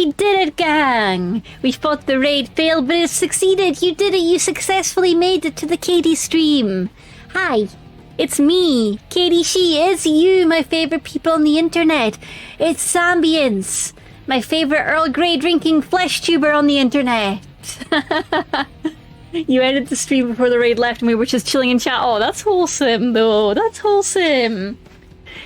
We did it, gang! We thought the raid failed, but it succeeded! You did it! You successfully made it to the Katie stream! Hi! It's me! Katie She! It's you, my favorite people on the internet! It's Sambience! My favorite Earl Grey drinking flesh tuber on the internet! You ended the stream before the raid left and we were just chilling in chat. Oh, that's wholesome, though. That's wholesome.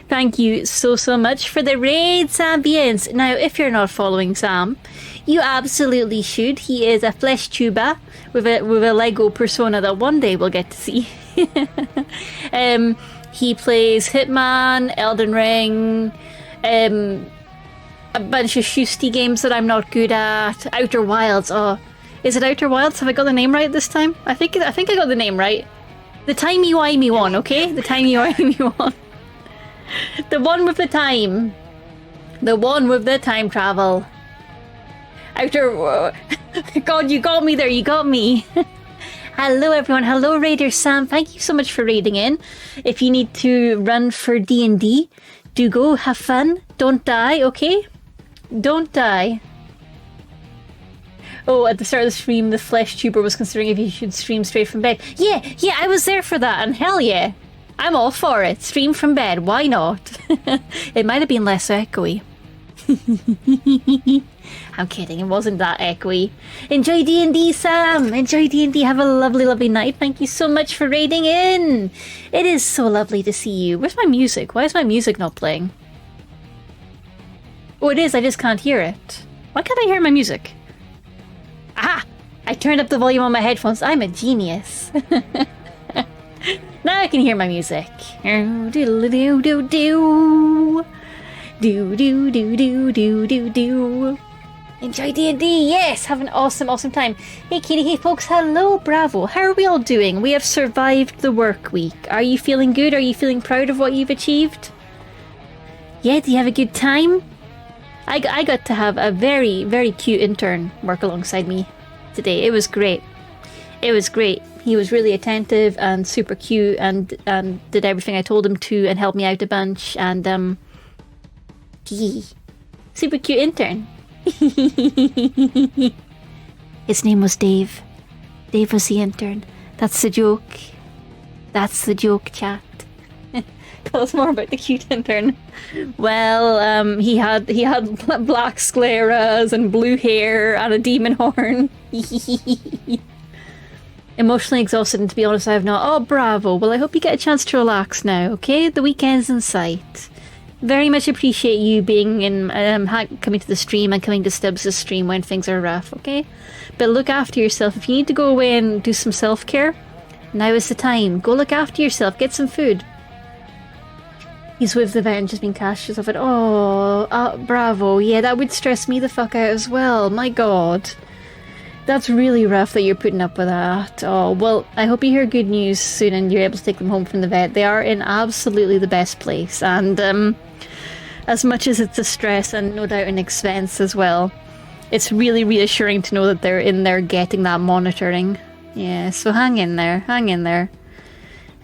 Thank you so much for the raid, Sambience. Now, if you're not following Sam, you absolutely should. He is a flesh tuber with a Lego persona that one day we'll get to see. He plays Hitman, Elden Ring, a bunch of shoosty games that I'm not good at. Outer Wilds. Oh, is it Outer Wilds? Have I got the name right this time? I think I got the name right. The timey-wimey one, okay? The timey-wimey one. The one with the time. The one with the time travel. Outer... God, you got me there. You got me. Hello, everyone. Hello, Raider Sam. Thank you so much for raiding in. If you need to run for D&D, do go. Have fun. Don't die, okay? Don't die. Oh, at the start of the stream, the flesh tuber was considering if he should stream straight from bed. Yeah, I was there for that, and hell yeah. I'm all for it. Stream from bed. Why not? It might have been less echoey. I'm kidding. It wasn't that echoey. Enjoy D&D, Sam. Enjoy D&D. Have a lovely, lovely night. Thank you so much for raiding in. It is so lovely to see you. Where's my music? Why is my music not playing? Oh, it is. I just can't hear it. Why can't I hear my music? Aha! I turned up the volume on my headphones. I'm a genius. Now I can hear my music. Do do do do do do do do do do do. Enjoy D&D, yes! Have an awesome, awesome time. Hey Katie, hey folks, hello, bravo. How are we all doing? We have survived the work week. Are you feeling good? Are you feeling proud of what you've achieved? Yeah, do you have a good time? I got to have a very, very cute intern work alongside me today. It was great. It was great. He was really attentive and super cute and did everything I told him to and helped me out a bunch and super cute intern. His name was Dave. Dave was the intern. That's the joke. That's the joke, chat. Tell us more about the cute intern. Well, he had black scleras and blue hair and a demon horn. Emotionally exhausted, and to be honest, I have not. Oh, bravo. Well, I hope you get a chance to relax now, okay? The weekend's in sight. Very much appreciate you being in, coming to the stream and coming to Stubbs' stream when things are rough, okay? But look after yourself. If you need to go away and do some self-care, now is the time. Go look after yourself. Get some food. He's with the vet and just been cashed yourself. Oh, bravo. Yeah, that would stress me the fuck out as well. My god. That's really rough that you're putting up with that. Oh, well, I hope you hear good news soon and you're able to take them home from the vet. They are in absolutely the best place. And as much as it's a stress and no doubt an expense as well, it's really reassuring to know that they're in there getting that monitoring. Yeah, so hang in there. Hang in there.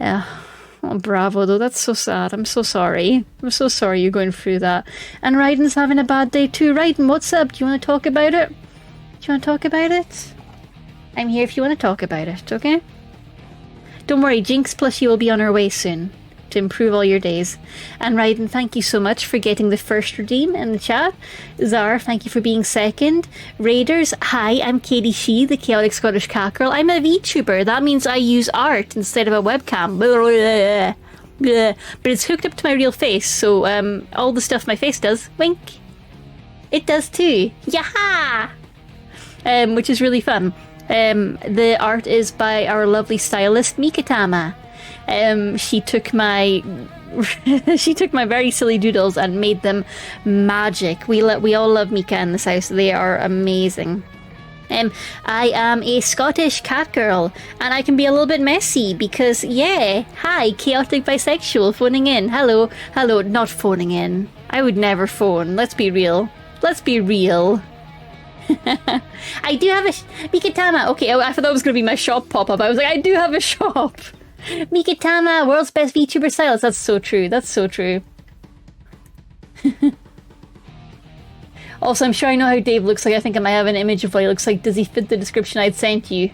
Yeah. Oh, bravo, though. That's so sad. I'm so sorry. I'm so sorry you're going through that. And Ryden's having a bad day too. Ryden, what's up? Do you want to talk about it? Do you want to talk about it? I'm here if you want to talk about it, okay? Don't worry, Jinx plushie will be on her way soon to improve all your days. And Ryden, thank you so much for getting the first redeem in the chat. Zara, thank you for being second. Raiders, hi, I'm Katie She, the Chaotic Scottish Cat Girl. I'm a VTuber. That means I use art instead of a webcam. But it's hooked up to my real face, so all the stuff my face does, wink, it does too. Yaha! Which is really fun. The art is by our lovely stylist Mikatama. She took my very silly doodles and made them magic. We all love Mika in this house. They are amazing. I am a Scottish cat girl, and I can be a little bit messy because, yeah, hi, chaotic bisexual phoning in. Hello, not phoning in. I would never phone. Let's be real. I do have a Mikatama. Okay, I thought that was going to be my shop pop-up. I was like, I do have a shop. Mikatama, world's best VTuber stylist. That's so true. Also, I'm sure I know how Dave looks like. I think I might have an image of what he looks like. Does he fit the description I'd sent you?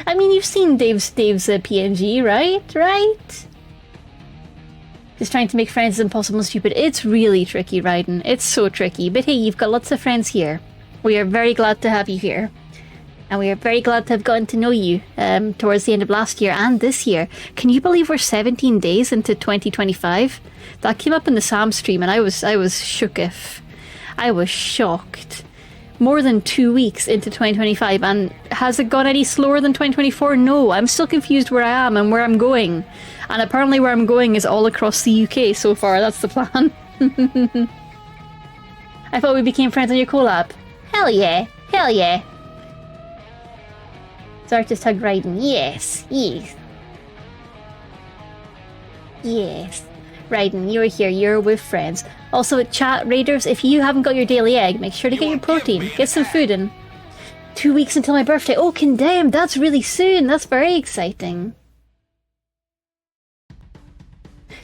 I mean, you've seen Dave's PNG, right? Right? Just trying to make friends is impossible and stupid. It's really tricky, Raiden. It's so tricky. But hey, you've got lots of friends here. We are very glad to have you here. And we are very glad to have gotten to know you towards the end of last year and this year. Can you believe we're 17 days into 2025? That came up in the Sam stream and I was shooketh. I was shocked. More than 2 weeks into 2025, and has it gone any slower than 2024? No, I'm still confused where I am and where I'm going. And apparently where I'm going is all across the UK so far. That's the plan. I thought we became friends on your collab. Hell yeah. Hell yeah. Artist Hug Raiden. Yes. Yes. Yes. Raiden, you're here. You're with friends. Also, chat raiders, if you haven't got your daily egg, make sure to get your protein. Get some food in. 2 weeks until my birthday. Oh, condemned. That's really soon. That's very exciting.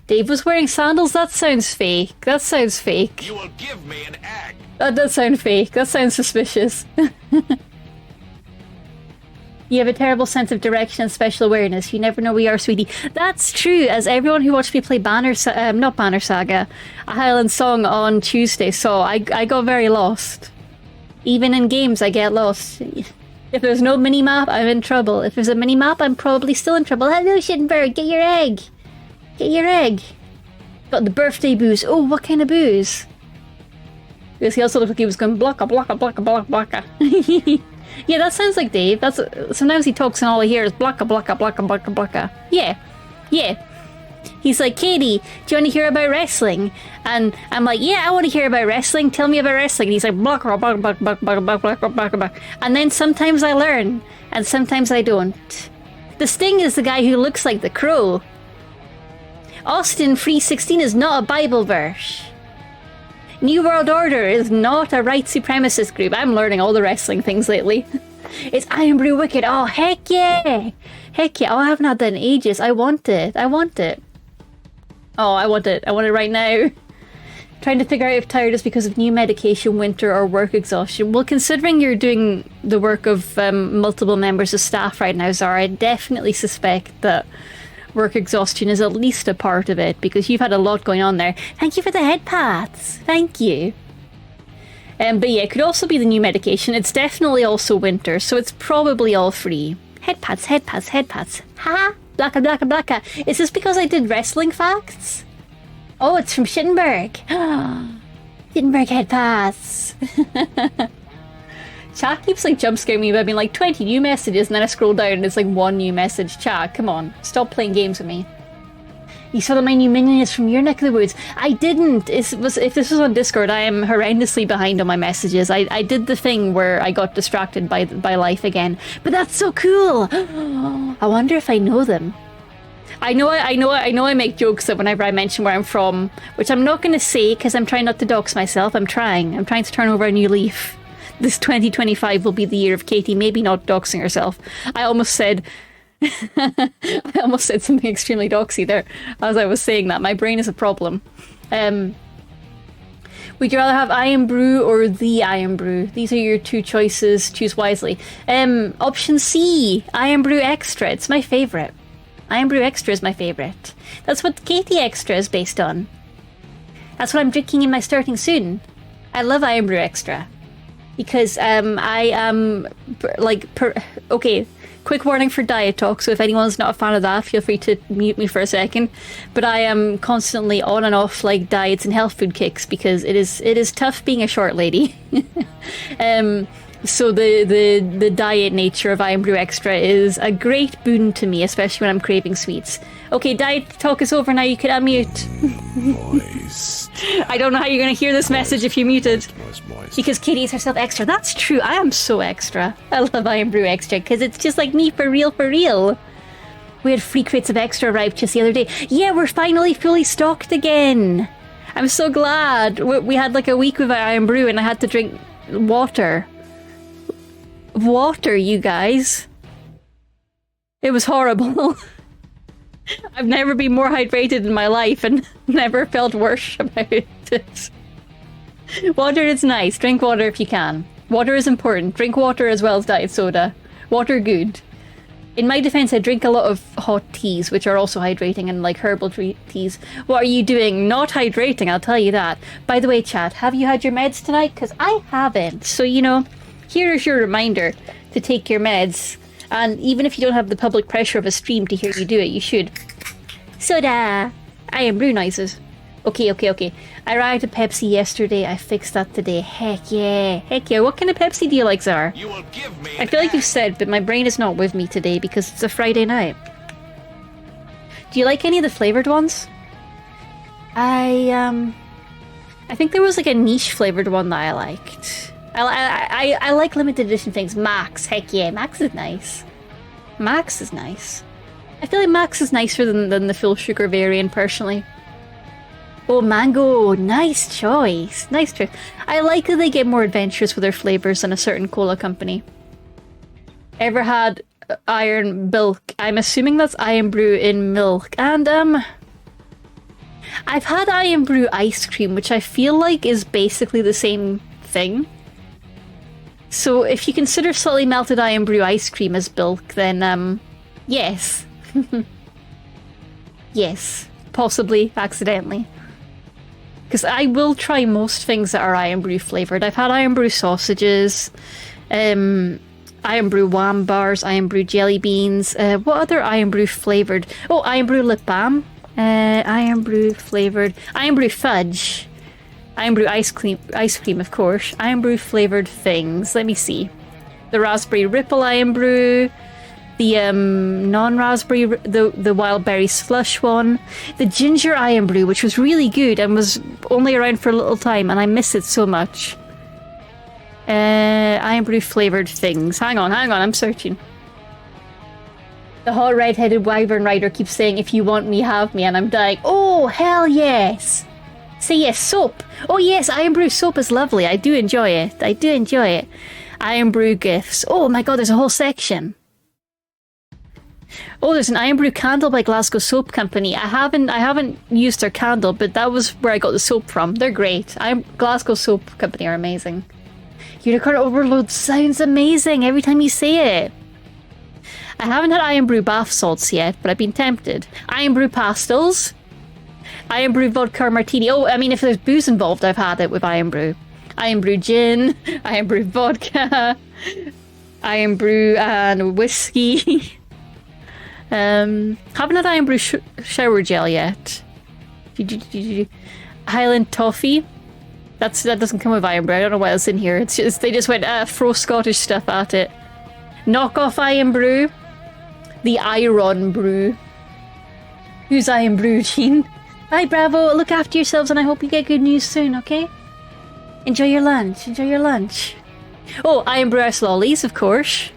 Dave was wearing sandals? That sounds fake. That sounds fake. You will give me an egg. That does sound fake. That sounds suspicious. You have a terrible sense of direction and special awareness. You never know where you are, sweetie. That's true, as everyone who watched me play not Banner Saga, a Highland Song on Tuesday saw. I got very lost. Even in games, I get lost. If there's no mini-map, I'm in trouble. If there's a mini-map, I'm probably still in trouble. Hello, Shittenberg, get your egg. Get your egg. Got the birthday booze. Oh, what kind of booze? Because he also looked like he was going blocka, blocka, blocka, blocka, blocka. Yeah, that sounds like Dave. That's sometimes he talks and all I hear is blocka, blocka, blocka, blocka, blocka. Yeah. Yeah. He's like, Katie, do you want to hear about wrestling? And I'm like, yeah, I want to hear about wrestling. Tell me about wrestling. And he's like, blocka, blocka, blocka, blocka, blocka, blocka, blocka, blocka. And then sometimes I learn, and sometimes I don't. The Sting is the guy who looks like the Crow. Austin 3:16 is not a Bible verse. New World Order is not a white supremacist group. I'm learning all the wrestling things lately. It's Iron Brew Wicked. Oh, heck yeah. Heck yeah. Oh, I haven't had that in ages. I want it. I want it. Oh, I want it. I want it right now. Trying to figure out if tired is because of new medication, winter, or work exhaustion. Well, considering you're doing the work of multiple members of staff right now, Zara, I definitely suspect that work exhaustion is at least a part of it, because you've had a lot going on there. Thank you for the head pats. Thank you. But yeah, it could also be the new medication. It's definitely also winter, so it's probably all three. Head pats, head pats, head pats. Ha! Blacka, blacka, blacka. Is this because I did wrestling facts? Oh, it's from Shittenberg. Shittenberg head pats. Chat keeps like jump scaring me by being like 20 new messages, and then I scroll down and it's like one new message. Chat, come on, stop playing games with me. You saw that my new minion is from your neck of the woods. I didn't. If this was on Discord, I am horrendously behind on my messages. I did the thing where I got distracted by life again. But that's so cool. I wonder if I know them. I know I make jokes that whenever I mention where I'm from, which I'm not going to say because I'm trying not to dox myself. I'm trying to turn over a new leaf. This 2025 will be the year of Katie maybe not doxing herself. I almost said something extremely doxy there as I was saying that. My brain is a problem. Would you rather have Iron Brew or the Iron Brew? These are your two choices. Choose wisely. Option C, Iron Brew Extra. It's my favourite. Iron Brew Extra is my favourite. That's what Katie Extra is based on. That's what I'm drinking in my starting soon. I love Iron Brew Extra. Because I am, okay, quick warning for diet talk, so if anyone's not a fan of that, feel free to mute me for a second. But I am constantly on and off like diets and health food kicks, because it is tough being a short lady. So the diet nature of Iron Brew Extra is a great boon to me, especially when I'm craving sweets. Okay, diet talk is over now, you can unmute. Moist. I don't know how you're going to hear this message if you're muted. Moist. Because Katie is herself extra. That's true, I am so extra. I love Iron Brew Extra, because it's just like me, for real, for real. We had free crates of Extra arrive just the other day. Yeah, we're finally fully stocked again. I'm so glad. We had like a week without Iron Brew and I had to drink water. Water, you guys. It was horrible. I've never been more hydrated in my life and never felt worse about it. Water is nice. Drink water if you can. Water is important. Drink water as well as diet soda. Water good. In my defense, I drink a lot of hot teas, which are also hydrating, and like herbal teas. What are you doing? Not hydrating, I'll tell you that. By the way, chat, have you had your meds tonight? Because I haven't. So, you know, here's your reminder to take your meds. And even if you don't have the public pressure of a stream to hear you do it, you should. Soda! I am brew noises. Okay. I arrived at Pepsi yesterday. I fixed that today. Heck yeah. What kind of Pepsi do you like, Zara? You will give me I feel like you've said, but my brain is not with me today because it's a Friday night. Do you like any of the flavored ones? I think there was like a niche flavored one that I liked. I like limited edition things. Max, heck yeah, Max is nice. I feel like Max is nicer than the full sugar variant, personally. Oh, mango, nice choice. I like that they get more adventurous with their flavors than a certain cola company. Ever had iron milk? I'm assuming that's iron brew in milk. And I've had iron brew ice cream, which I feel like is basically the same thing. So if you consider slightly melted iron brew ice cream as milk, then yes. Yes, possibly accidentally. Because I will try most things that are iron brew flavoured. I've had iron brew sausages, iron brew wham bars, iron brew jelly beans. What other iron brew flavoured? Oh, iron brew lip balm. Iron brew flavoured. Iron brew fudge. Iron brew ice cream, of course. Iron brew flavoured things. Let me see. The raspberry ripple iron brew. The non-raspberry, the wild berry slush one, the ginger iron brew, which was really good and was only around for a little time, and I miss it so much. Iron brew flavoured things. Hang on, I'm searching. The hot red-headed wyvern rider keeps saying, "If you want me, have me," and I'm dying. Oh, hell yes! Say yes, soap. Oh yes, iron brew soap is lovely. I do enjoy it. Iron brew gifts. Oh my god, there's a whole section. Oh, there's an iron brew candle by Glasgow Soap Company. I haven't used their candle, but that was where I got the soap from. They're great. Glasgow Soap Company are amazing. Unicorn Overload sounds amazing every time you say it. I haven't had iron brew bath salts yet, but I've been tempted. Iron brew pastels. Iron brew vodka martini. Oh, I mean, if there's booze involved, I've had it with iron brew. Iron brew gin. Iron brew vodka. Iron brew and whiskey. Haven't had iron brew shower gel yet. Highland toffee. That doesn't come with iron brew. I don't know what else in here. It's just they just went throw Scottish stuff at it. Knockoff iron brew. The iron brew. Who's iron brew, Jean? Bye, Bravo. Look after yourselves, and I hope you get good news soon. Okay? Enjoy your lunch. Oh, iron brew ice lollies, of course.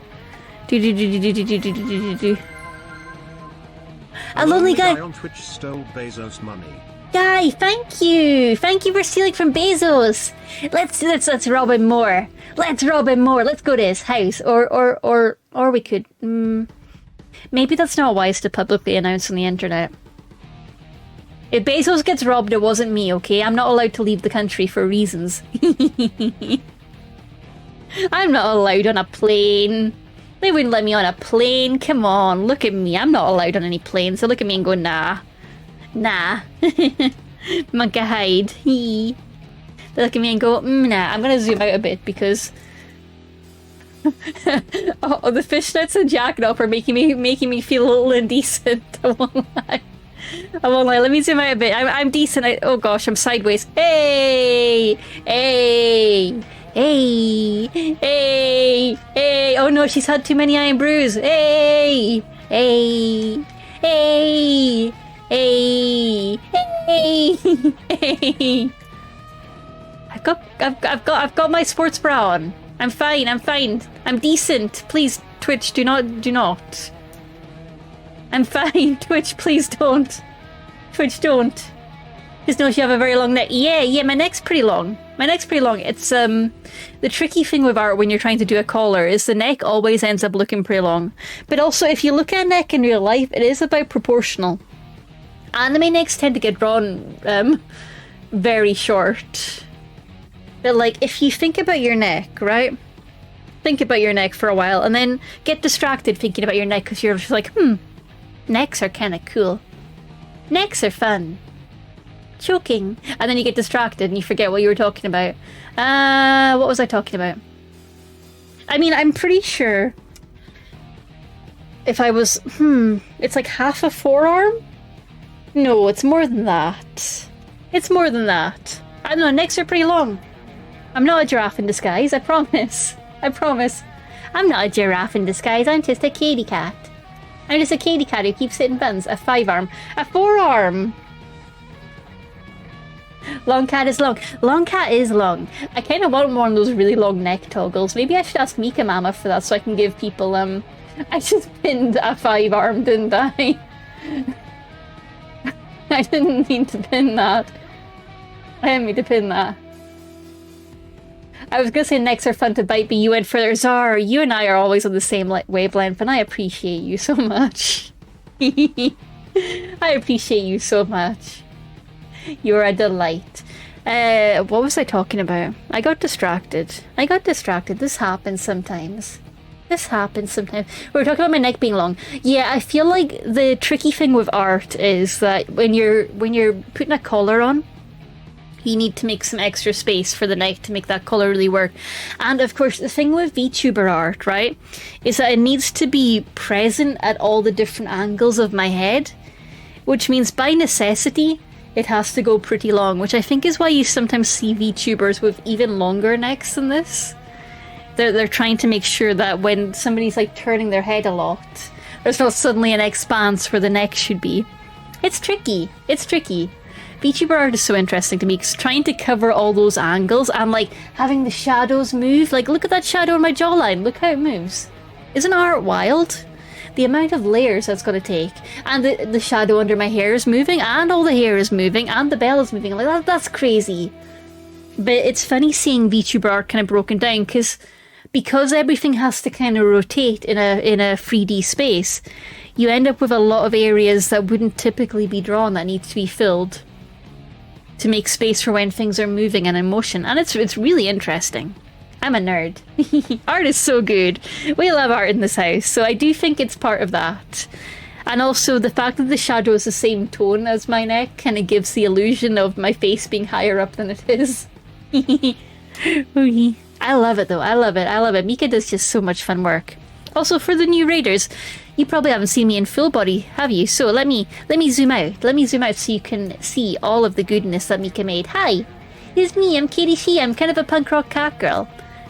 A lonely guy on Twitch stole Bezos' money. Guy, thank you for stealing from Bezos. Let's rob him more. Let's go to his house, or we could. Maybe that's not wise to publicly announce on the internet. If Bezos gets robbed, it wasn't me. Okay, I'm not allowed to leave the country for reasons. I'm not allowed on a plane. They wouldn't let me on a plane. Come on, look at me. I'm not allowed on any plane, so look at me and go, nah. Monkey hide. They look at me and go, nah. I'm gonna zoom out a bit because oh, the fishnets and jacking up are making me feel a little indecent. I won't lie. Let me zoom out a bit. I'm decent. Oh gosh, I'm sideways. Hey! Oh no, she's had too many iron brews. Hey! I've got my sports bra on. I'm fine. I'm decent. Please, Twitch, do not. I'm fine. Twitch, please don't. Twitch, don't. Just know you have a very long neck. Yeah, my neck's pretty long. It's, the tricky thing with art when you're trying to do a collar is the neck always ends up looking pretty long. But also, if you look at a neck in real life, it is about proportional. Anime necks tend to get drawn, very short. But like, if you think about your neck, right? Think about your neck for a while, and then get distracted thinking about your neck because you're just like, necks are kind of cool. Necks are fun. Choking. And then you get distracted and you forget what you were talking about. What was I talking about? I mean, I'm pretty sure if I was, it's like half a forearm? No, it's more than that. It's more than that. I don't know, necks are pretty long. I'm not a giraffe in disguise, I promise. I promise. I'm not a giraffe in disguise, I'm just a kitty cat. I'm just a kitty cat who keeps hitting buttons. A 5-arm. A 4-arm! Long cat is long. Long cat is long. I kind of want one of those really long neck toggles. Maybe I should ask Mika Mama for that so I can give people, I just pinned a 5-arm, didn't I? I didn't mean to pin that. I didn't mean to pin that. I was gonna say necks are fun to bite, but you went further. Zar, you and I are always on the same wavelength, and I appreciate you so much. I appreciate you so much. You're a delight. What was I talking about? I got distracted. This happens sometimes. We were talking about my neck being long. Yeah, I feel like the tricky thing with art is that when you're putting a collar on, you need to make some extra space for the neck to make that color really work. And of course, the thing with VTuber art, right, is that it needs to be present at all the different angles of my head, which means by necessity, it has to go pretty long, which I think is why you sometimes see VTubers with even longer necks than this. They're trying to make sure that when somebody's like turning their head a lot, there's not suddenly an expanse where the neck should be. It's tricky. VTuber art is so interesting to me because trying to cover all those angles and like having the shadows move, like look at that shadow on my jawline, look how it moves. Isn't art wild? The amount of layers that's going to take, and the shadow under my hair is moving, and all the hair is moving, and the bell is moving. I'm like, that's crazy. But it's funny seeing VTuber art kind of broken down because everything has to kind of rotate in a 3D space. You end up with a lot of areas that wouldn't typically be drawn that need to be filled to make space for when things are moving and in motion, and it's really interesting. I'm a nerd. Art is so good. We love art in this house, so I do think it's part of that. And also the fact that the shadow is the same tone as my neck kind of gives the illusion of my face being higher up than it is. I love it though. I love it. Mika does just so much fun work. Also, for the new raiders, you probably haven't seen me in full body, have you? So let me zoom out. Let me zoom out so you can see all of the goodness that Mika made. Hi, it's me. I'm Katie Shee. I'm kind of a punk rock cat girl.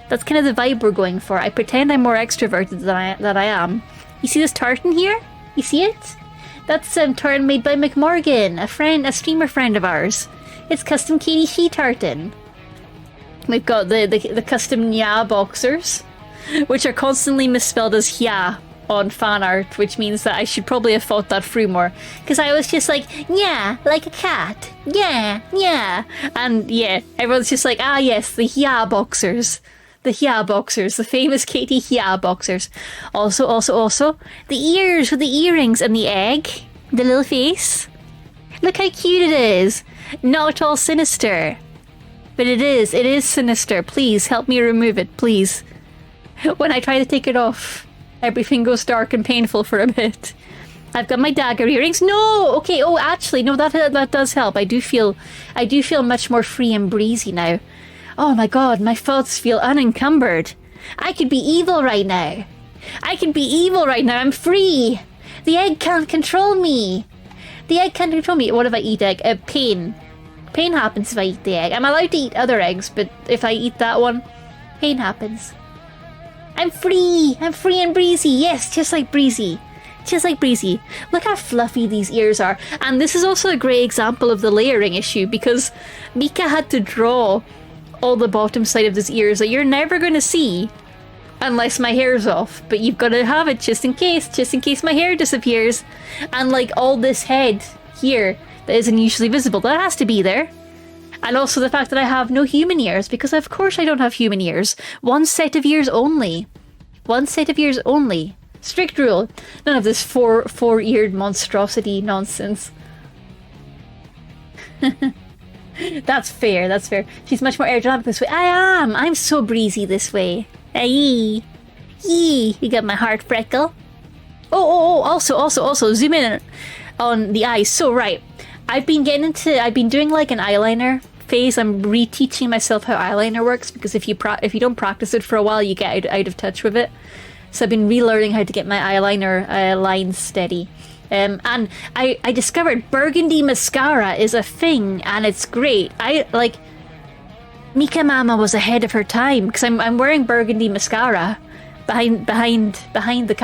That's kind of the vibe we're going for. I pretend I'm more extroverted than I am. You see this tartan here? You see it? That's tartan made by McMorgan, a streamer friend of ours. It's custom Katie Shee tartan. We've got the custom Nya boxers, which are constantly misspelled as Hya on fan art, which means that I should probably have thought that through more. Because I was just like, yeah, like a cat. Yeah. And yeah, everyone's just like, ah yes, the Hya boxers. The Hya boxers, the famous Katie Hya boxers. Also, the ears with the earrings and the egg. The little face. Look how cute it is. Not at all sinister. But it is sinister. Please, help me remove it, please. When I try to take it off, everything goes dark and painful for a bit. I've got my dagger earrings. No! Okay, oh, actually, no, that does help. I do feel much more free and breezy now. Oh my god, my thoughts feel unencumbered. I could be evil right now. I'm free. The egg can't control me. What if I eat egg? Pain. Pain happens if I eat the egg. I'm allowed to eat other eggs, but if I eat that one, pain happens. I'm free and breezy. Yes, just like breezy. Look how fluffy these ears are. And this is also a great example of the layering issue because Mika had to draw all the bottom side of his ears that you're never going to see unless my hair's off, but you've got to have it just in case my hair disappears. And like all this head here that isn't usually visible, that has to be there. And also the fact that I have no human ears, because of course I don't have human ears. One set of ears only. Strict rule. None of this four-eared monstrosity nonsense. That's fair, that's fair. She's much more aerodynamic this way. I am! I'm so breezy this way. Aye. Yee! You got my heart freckle. Also, zoom in on the eyes. So, right. I've been doing like an eyeliner phase. I'm reteaching myself how eyeliner works because if you don't practice it for a while, you get out of touch with it. So I've been relearning how to get my eyeliner lines steady. And I discovered burgundy mascara is a thing, and it's great. Mika Mama was ahead of her time because I'm wearing burgundy mascara behind the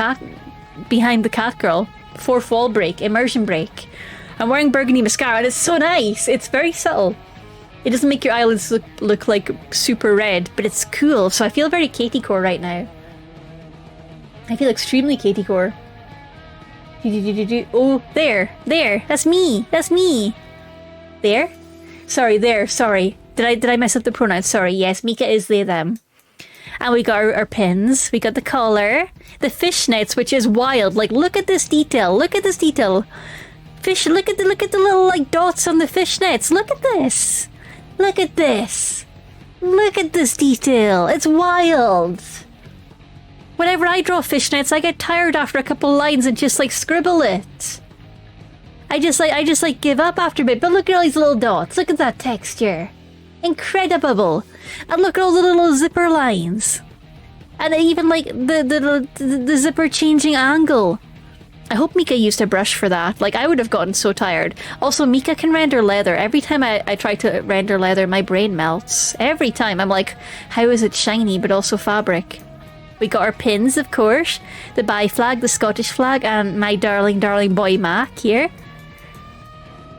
cat girl. Fourth wall break, immersion break. I'm wearing burgundy mascara and it's so nice. It's very subtle. It doesn't make your eyelids look like super red, but it's cool. So I feel very Katie core right now. I feel extremely Katie core. Oh, there. That's me. There? Sorry. Did I mess up the pronouns? Sorry. Yes, Mika is they, them. And we got our pins. We got the collar. The fishnets, which is wild. Like, look at this detail. Fish, look at the little, like, dots on the fishnets. Look at this. Look at this detail. It's wild. Whenever I draw fishnets, I get tired after a couple lines and just, like, scribble it. I just give up after a bit. But look at all these little dots. Look at that texture. Incredible. And look at all the little zipper lines. And even like the zipper changing angle. I hope Mika used a brush for that. Like, I would have gotten so tired. Also, Mika can render leather. Every time I try to render leather, my brain melts. Every time. I'm like, how is it shiny but also fabric? We got our pins, of course. The Bai flag, the Scottish flag, and my darling boy Mac here.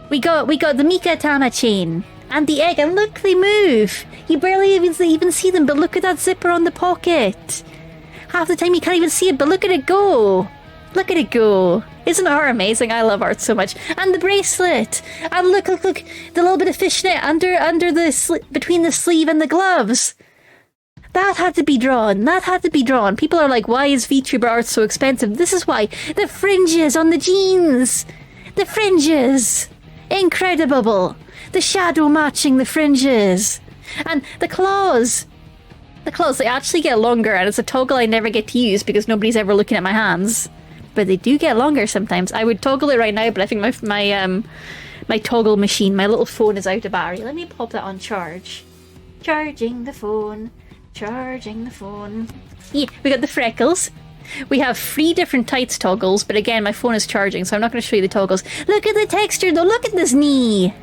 We got the Mika Tana chain. And the egg, and look, they move. You barely even see them, but look at that zipper on the pocket. Half the time you can't even see it, but look at it go. Isn't art amazing? I love art so much. And the bracelet. And look, the little bit of fishnet under the between the sleeve and the gloves. That had to be drawn. People are like, why is VTuber art so expensive? This is why. The fringes on the jeans. The fringes. Incredible. The shadow matching the fringes. And the claws. They actually get longer, and it's a toggle I never get to use because nobody's ever looking at my hands. But they do get longer sometimes. I would toggle it right now, but I think my toggle machine, my little phone, is out of battery. Let me pop that on charge. Charging the phone. Yeah, we got the freckles. We have 3 different tights toggles, but again, my phone is charging, so I'm not going to show you the toggles. Look at the texture, though. Look at this knee.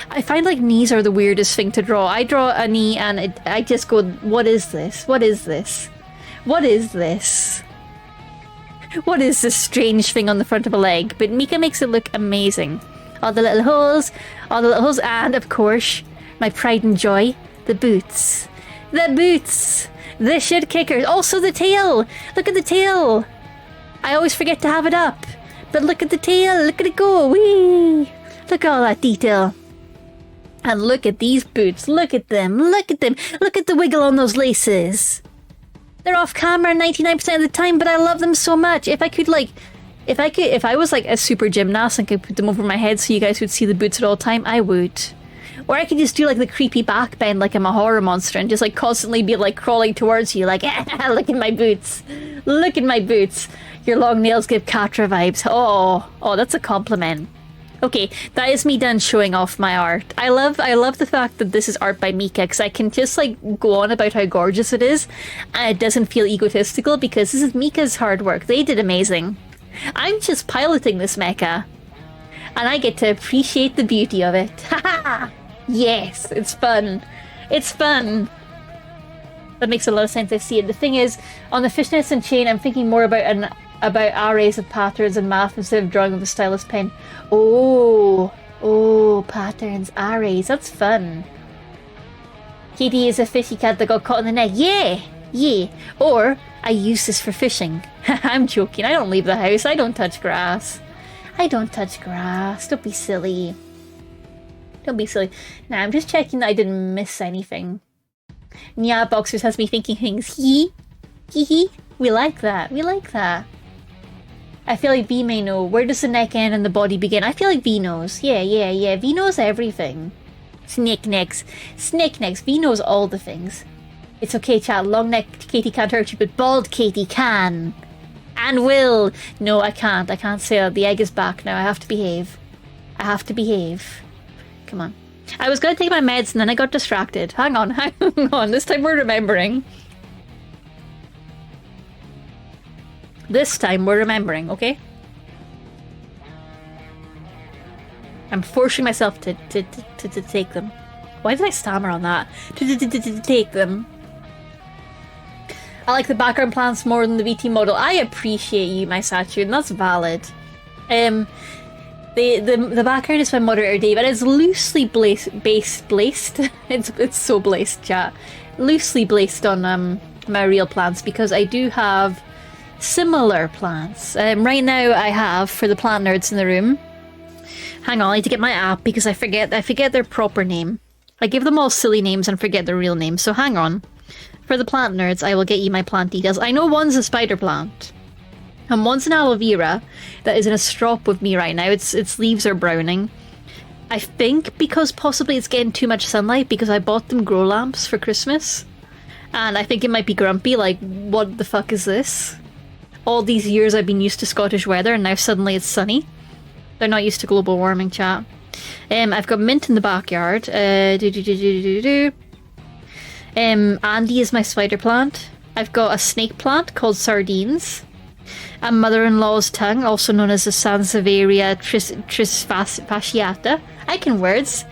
I find like knees are the weirdest thing to draw. I draw a knee and I just go, what is this? What is this strange thing on the front of a leg? But Mika makes it look amazing. All the little holes, and of course, my pride and joy, the boots. The shit kickers. Also the tail. Look at the tail. I always forget to have it up. But look at the tail. Look at it go. Whee! Look at all that detail. And look at these boots. Look at them. Look at the wiggle on those laces. They're off camera 99% of the time, but I love them so much. If I was like a super gymnast and could put them over my head so you guys would see the boots at all time, I would. Or I could just do like the creepy back bend like I'm a horror monster and just like constantly be like crawling towards you like, look at my boots. Look at my boots. Your long nails give Katra vibes. Oh, that's a compliment. Okay, that is me done showing off my art. I love the fact that this is art by Mika because I can just like go on about how gorgeous it is and it doesn't feel egotistical because this is Mika's hard work. They did amazing. I'm just piloting this mecha and I get to appreciate the beauty of it. Haha! Yes, it's fun. It's fun. That makes a lot of sense. I see it. The thing is, on the fishnets and chain, I'm thinking more about arrays of patterns and math instead of drawing with a stylus pen. Oh, patterns, arrays. That's fun. Katie is a fishy cat that got caught in the net. Yeah. Or I use this for fishing. I'm joking. I don't leave the house. I don't touch grass. Don't be silly. Nah, I'm just checking that I didn't miss anything. Nya Boxers has me thinking things. Hee. We like that. I feel like V may know. Where does the neck end and the body begin? I feel like V knows. Yeah. V knows everything. Snake necks. Snake necks. V knows all the things. It's okay, chat. Long neck Katie can't hurt you, but bald Katie can. And will. No, I can't. I can't say that. The egg is back now. I have to behave. I have to behave. Come on. I was going to take my meds and then I got distracted. Hang on. Hang on. This time we're remembering. This time we're remembering, okay? I'm forcing myself to take them. Why did I stammer on that? To take them. I like the background plants more than the VT model. I appreciate you, my Saturn. That's valid. The background is by moderator Dave, and it's loosely based. It's so based, chat. Loosely based on my real plants because I do have similar plants. Right now I have, for the plant nerds in the room. Hang on, I need to get my app because I forget their proper name. I give them all silly names and forget their real names, so hang on. For the plant nerds, I will get you my plant details. I know one's a spider plant. And one's an aloe vera that is in a strop with me right now. Its leaves are browning. I think because possibly it's getting too much sunlight because I bought them grow lamps for Christmas. And I think it might be grumpy, like, what the fuck is this? All these years I've been used to Scottish weather and now suddenly it's sunny. They're not used to global warming, chat. I've got mint in the backyard. Andy is my spider plant. I've got a snake plant called Sardines. A mother-in-law's tongue, also known as a Sansevieria trisfasciata. I can words.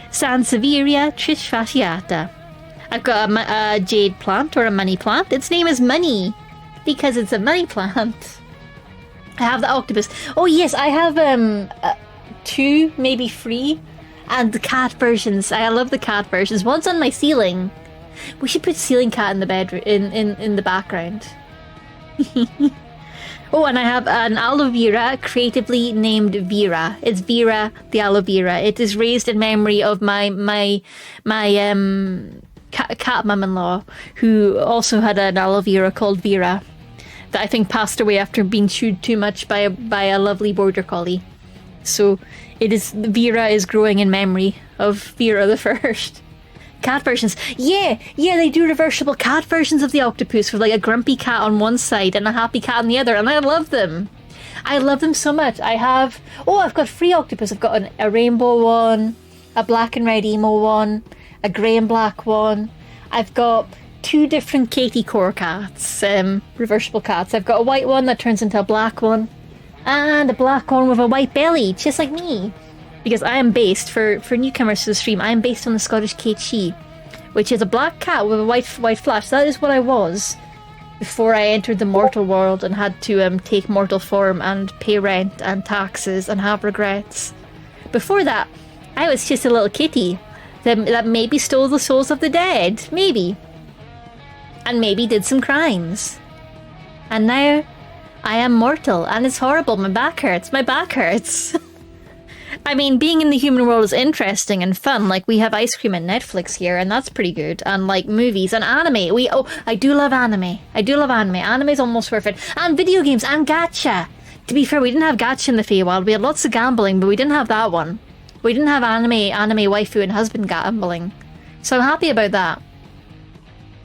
Sansevieria trisfasciata. I've got a jade plant, or a money plant. Its name is Money, because it's a money plant. I have the octopus. Oh yes, I have 2, maybe 3. And the cat versions. I love the cat versions. One's on my ceiling. We should put ceiling cat in the bedroom, in the background. Oh, and I have an aloe vera creatively named Vera. It's Vera the aloe vera. It is raised in memory of my cat mum-in-law, who also had an aloe vera called Vera, that I think passed away after being chewed too much by a lovely border collie. So Vera is growing in memory of Vera the First. Cat versions. Yeah, they do reversible cat versions of the octopus with like a grumpy cat on one side and a happy cat on the other, and I love them. I love them so much. I've got 3 octopus. I've got a rainbow one, a black and red emo one, a grey and black one. I've got 2 different Katie core cats, reversible cats. I've got a white one that turns into a black one, and a black one with a white belly, just like me. Because I am based, for newcomers to the stream, I am based on the Scottish Katie, which is a black cat with a white flash. That is what I was before I entered the mortal world and had to take mortal form and pay rent and taxes and have regrets. Before that, I was just a little kitty that maybe stole the souls of the dead, maybe. And maybe did some crimes. And now, I am mortal, and it's horrible. My back hurts. I mean, being in the human world is interesting and fun. Like, we have ice cream and Netflix here, and that's pretty good. And, like, movies and anime. I do love anime. Anime's almost perfect. And video games and gacha. To be fair, we didn't have gacha in the Feywild. We had lots of gambling, but we didn't have that one. We didn't have anime waifu and husband gambling. So I'm happy about that.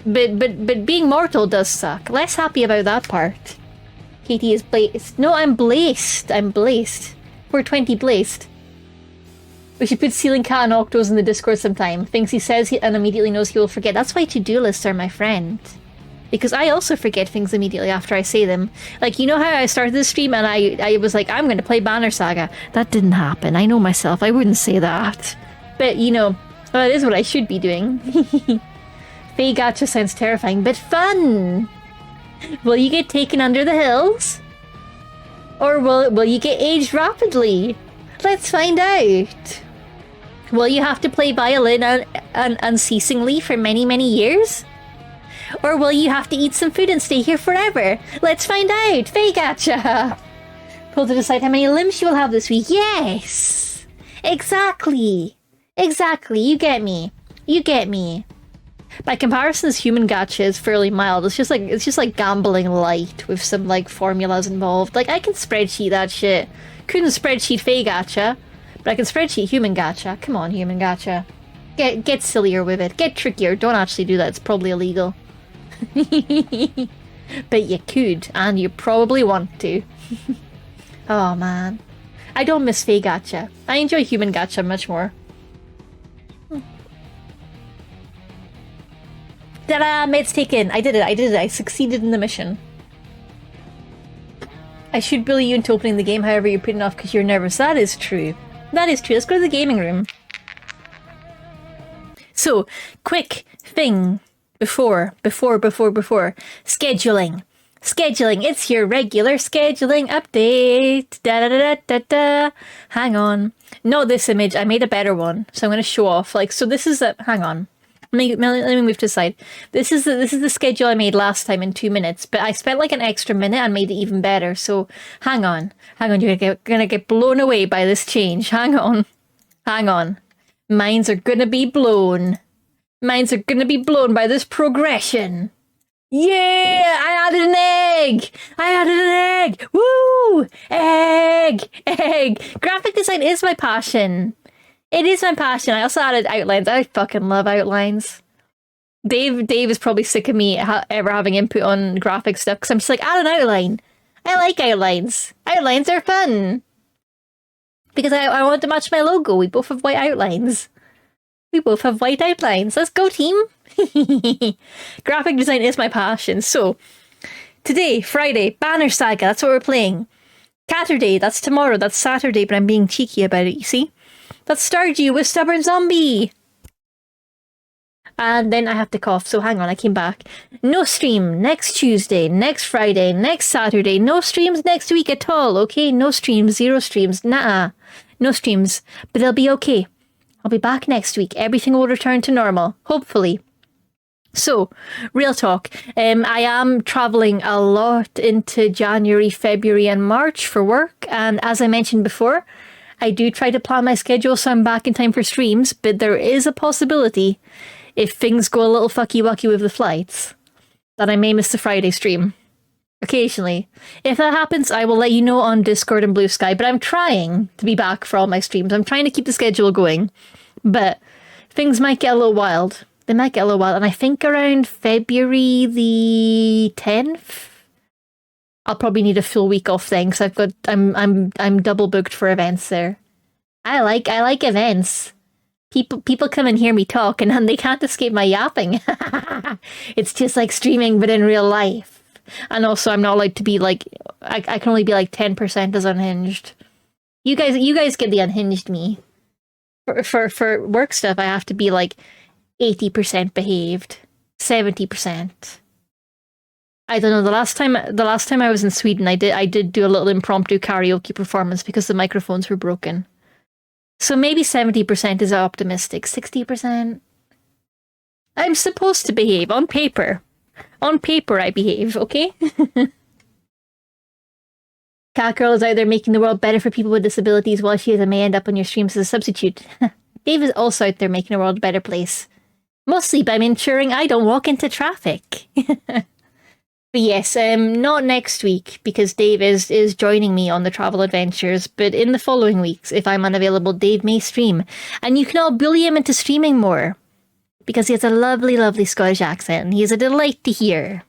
But being mortal does suck. Less happy about that part. Katie is blazed. No, I'm blazed. 420 blazed. We should put Ceiling Cat and Octos in the Discord sometime. Things he says and immediately knows he will forget. That's why to-do lists are my friend. Because I also forget things immediately after I say them. Like, you know how I started this stream and I was like, I'm going to play Banner Saga. That didn't happen. I know myself. I wouldn't say that. But, you know, that is what I should be doing. Fae Gacha sounds terrifying, but fun! Will you get taken under the hills? Or will you get aged rapidly? Let's find out. Will you have to play violin unceasingly for many, many years? Or will you have to eat some food and stay here forever? Let's find out. Fae Gacha. Pull to decide how many limbs you will have this week. Yes. Exactly. You get me. By comparison, this human gacha is fairly mild. It's just like gambling light with some like formulas involved. Like, I can spreadsheet that shit. Couldn't spreadsheet Fae Gacha, but I can spreadsheet human gacha. Come on, human gacha. Get sillier with it. Get trickier. Don't actually do that. It's probably illegal. But you could, and you probably want to. Oh man. I don't miss Fae gacha. I enjoy human gacha much more. Ta-da! Mates taken! I did it, I succeeded in the mission. I should bully you into opening the game, however you're putting off because you're nervous. That is true. That is true. Let's go to the gaming room. So, quick thing before. Scheduling. It's your regular scheduling update. Da-da-da-da-da-da. Hang on. No, this image. I made a better one. So I'm going to show off. Like, so this is a... Hang on. Let me move to the side. This is the schedule I made last time in 2 minutes, but I spent like an extra minute and made it even better. So hang on, you're gonna get blown away by this change. Hang on. Minds are gonna be blown. By this progression. Yeah, I added an egg. Woo! Egg. Graphic design is my passion. It is my passion. I also added outlines. I fucking love outlines. Dave is probably sick of me ever having input on graphic stuff because I'm just like, add an outline. I like outlines. Outlines are fun. Because I want to match my logo. We both have white outlines. Let's go, team. Graphic design is my passion. So, today, Friday, Banner Saga. That's what we're playing. Catterday, that's tomorrow. That's Saturday, but I'm being cheeky about it, you see? That's Stardew with Stubborn Zombie! And then I have to cough, so hang on, I came back. No stream next Tuesday, next Friday, next Saturday. No streams next week at all, okay? No streams, 0 streams, nah. No streams, but they'll be okay. I'll be back next week. Everything will return to normal, hopefully. So, real talk. I am travelling a lot into January, February and March for work. And as I mentioned before, I do try to plan my schedule so I'm back in time for streams, but there is a possibility, if things go a little fucky-wucky with the flights, that I may miss the Friday stream. Occasionally. If that happens, I will let you know on Discord and Blue Sky, but I'm trying to be back for all my streams. I'm trying to keep the schedule going, but things might get a little wild. They might get a little wild, and I think around February the 10th, I'll probably need a full week off then, because I'm double booked for events there. I like events. People come and hear me talk, and then they can't escape my yapping. It's just like streaming, but in real life. And also, I'm not allowed to be like, I can only be like 10% as unhinged. You guys get the unhinged me. For work stuff, I have to be like 80% behaved, 70%. I don't know. The last time I was in Sweden, I did do a little impromptu karaoke performance because the microphones were broken. So maybe 70% is optimistic. 60%. I'm supposed to behave on paper. On paper, I behave. Okay. Catgirl is out there making the world better for people with disabilities, while she may end up on your streams as a substitute. Dave is also out there making the world a better place. Mostly by ensuring I don't walk into traffic. But yes, not next week, because Dave is joining me on the travel adventures, but in the following weeks, if I'm unavailable, Dave may stream. And you can all bully him into streaming more, because he has a lovely, lovely Scottish accent, and he is a delight to hear.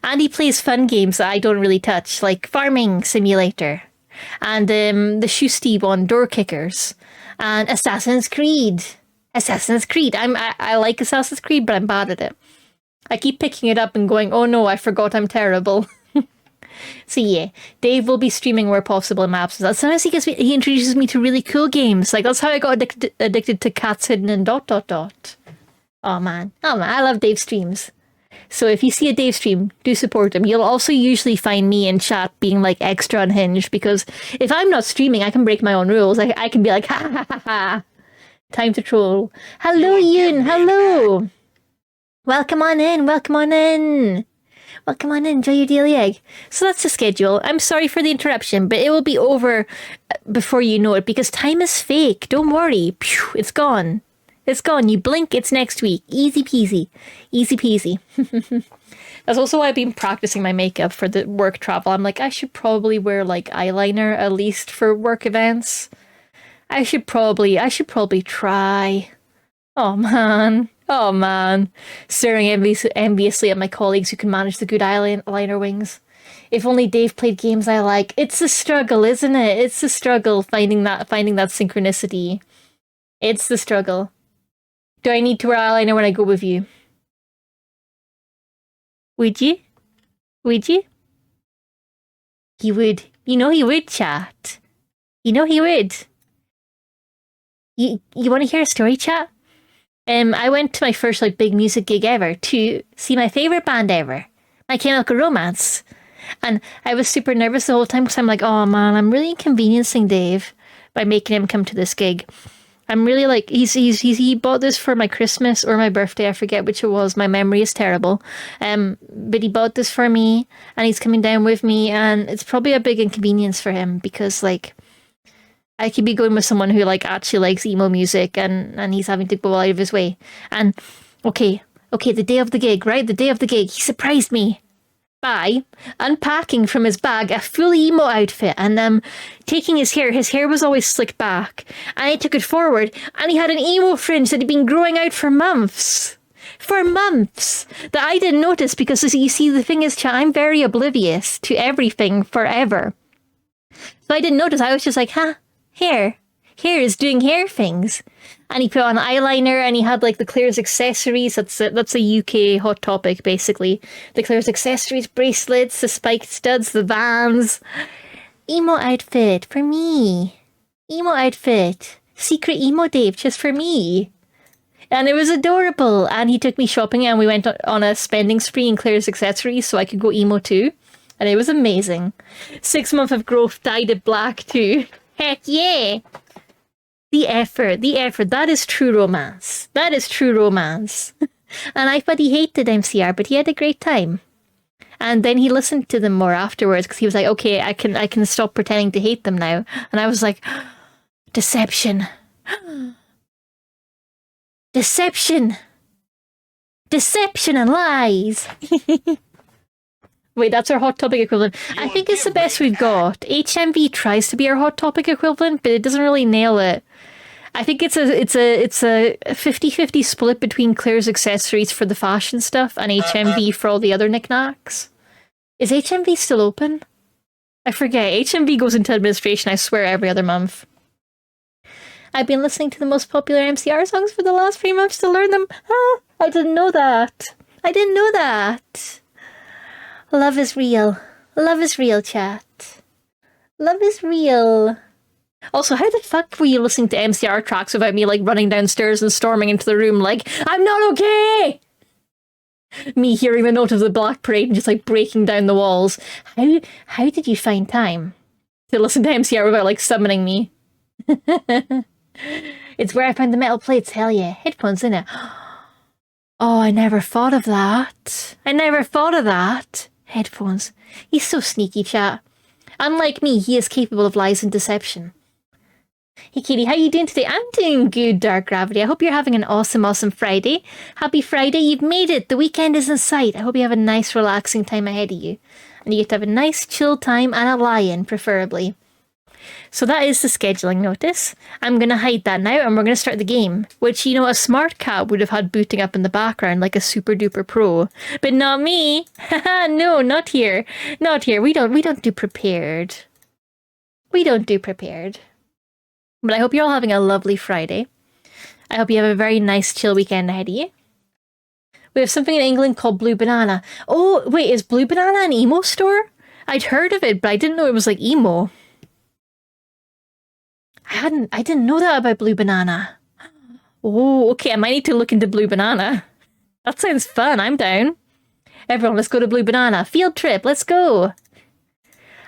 And he plays fun games that I don't really touch, like Farming Simulator, and the Shoosty one, Door Kickers, and Assassin's Creed. I like Assassin's Creed, but I'm bad at it. I keep picking it up and going, oh no, I forgot I'm terrible. So yeah, Dave will be streaming where possible in my absence. Sometimes he introduces me to really cool games. Like, that's how I got addicted to Cats Hidden in ... Oh man, I love Dave streams. So if you see a Dave stream, do support him. You'll also usually find me in chat being like extra unhinged, because if I'm not streaming, I can break my own rules. I can be like, ha ha ha ha. Time to troll. Hello, Yoon. Hello. Welcome on in. Enjoy your daily egg. So that's the schedule. I'm sorry for the interruption, but it will be over before you know it, because time is fake. Don't worry. Phew, it's gone. You blink, it's next week. Easy peasy. That's also why I've been practicing my makeup for the work travel. I'm like, I should probably wear like eyeliner at least for work events. I should probably try. Oh man. Oh man. Staring enviously at my colleagues who can manage the good eyeliner wings. If only Dave played games I like. It's a struggle, isn't it? It's a struggle finding that synchronicity. It's the struggle. Do I need to wear eyeliner when I go with you? Would you? Would you? He would. You know he would, chat. You know he would. You want to hear a story, chat? I went to my first like big music gig ever to see my favorite band ever, My Chemical Romance, and I was super nervous the whole time because I'm like, oh man, I'm really inconveniencing Dave by making him come to this gig. I'm really like he bought this for my Christmas or my birthday, I forget which it was. My memory is terrible. But he bought this for me and he's coming down with me, and it's probably a big inconvenience for him because like I could be going with someone who like actually likes emo music, and he's having to go out of his way. And okay, the day of the gig, right? The day of the gig, he surprised me by unpacking from his bag a full emo outfit and taking his hair. His hair was always slicked back, and he took it forward, and he had an emo fringe that had been growing out for months. For months that I didn't notice because you see, the thing is, chat, I'm very oblivious to everything forever. So I didn't notice. I was just like, huh, hair is doing hair things. And he put on eyeliner, and he had like the Claire's accessories. That's a UK hot topic, basically. The Claire's accessories, bracelets, the spiked studs, the Vans. Emo outfit for me. Emo outfit. Secret emo Dave just for me. And it was adorable. And he took me shopping, and we went on a spending spree in Claire's accessories so I could go emo too. And it was amazing. 6 months of growth, dyed it black too. Heck yeah! The effort, that is true romance. That is true romance. And I thought he hated MCR, but he had a great time. And then he listened to them more afterwards because he was like, okay, I can stop pretending to hate them now. And I was like, deception. Deception. Deception and lies. Wait, that's our hot topic equivalent. I think it's the best we've got. HMV tries to be our hot topic equivalent, but it doesn't really nail it. I think it's a 50-50 split between Claire's accessories for the fashion stuff and HMV for all the other knickknacks. Is HMV still open? I forget. HMV goes into administration, I swear, every other month. I've been listening to the most popular MCR songs for the last 3 months to learn them. Ah, I didn't know that. I didn't know that. Love is real. Love is real, chat. Love is real. Also, how the fuck were you listening to MCR tracks without me, like, running downstairs and storming into the room like, I'm not okay! Me hearing the note of the Black Parade and just, like, breaking down the walls. How did you find time to listen to MCR without, like, summoning me? It's where I found the metal plates, hell yeah. Headphones, innit? Oh, I never thought of that. I never thought of that. Headphones. He's so sneaky, chat. Unlike me, he is capable of lies and deception. Hey Katie, how you doing today? I'm doing good, Dark Gravity. I hope you're having an awesome, awesome Friday. Happy Friday, you've made it. The weekend is in sight. I hope you have a nice, relaxing time ahead of you. And you get to have a nice, chill time and a lie-in, preferably. So that is the scheduling notice. I'm going to hide that now, and we're going to start the game. Which, you know, a smart cat would have had booting up in the background like a super duper pro. But not me. No, not here. Not here. We don't do prepared. We don't do prepared. But I hope you're all having a lovely Friday. I hope you have a very nice chill weekend ahead of you. We have something in England called Blue Banana. Oh, wait, is Blue Banana an emo store? I'd heard of it, but I didn't know it was like emo. I didn't know that about Blue Banana. Oh, okay, I might need to look into Blue Banana. That sounds fun, I'm down. Everyone, let's go to Blue Banana. Field trip, let's go.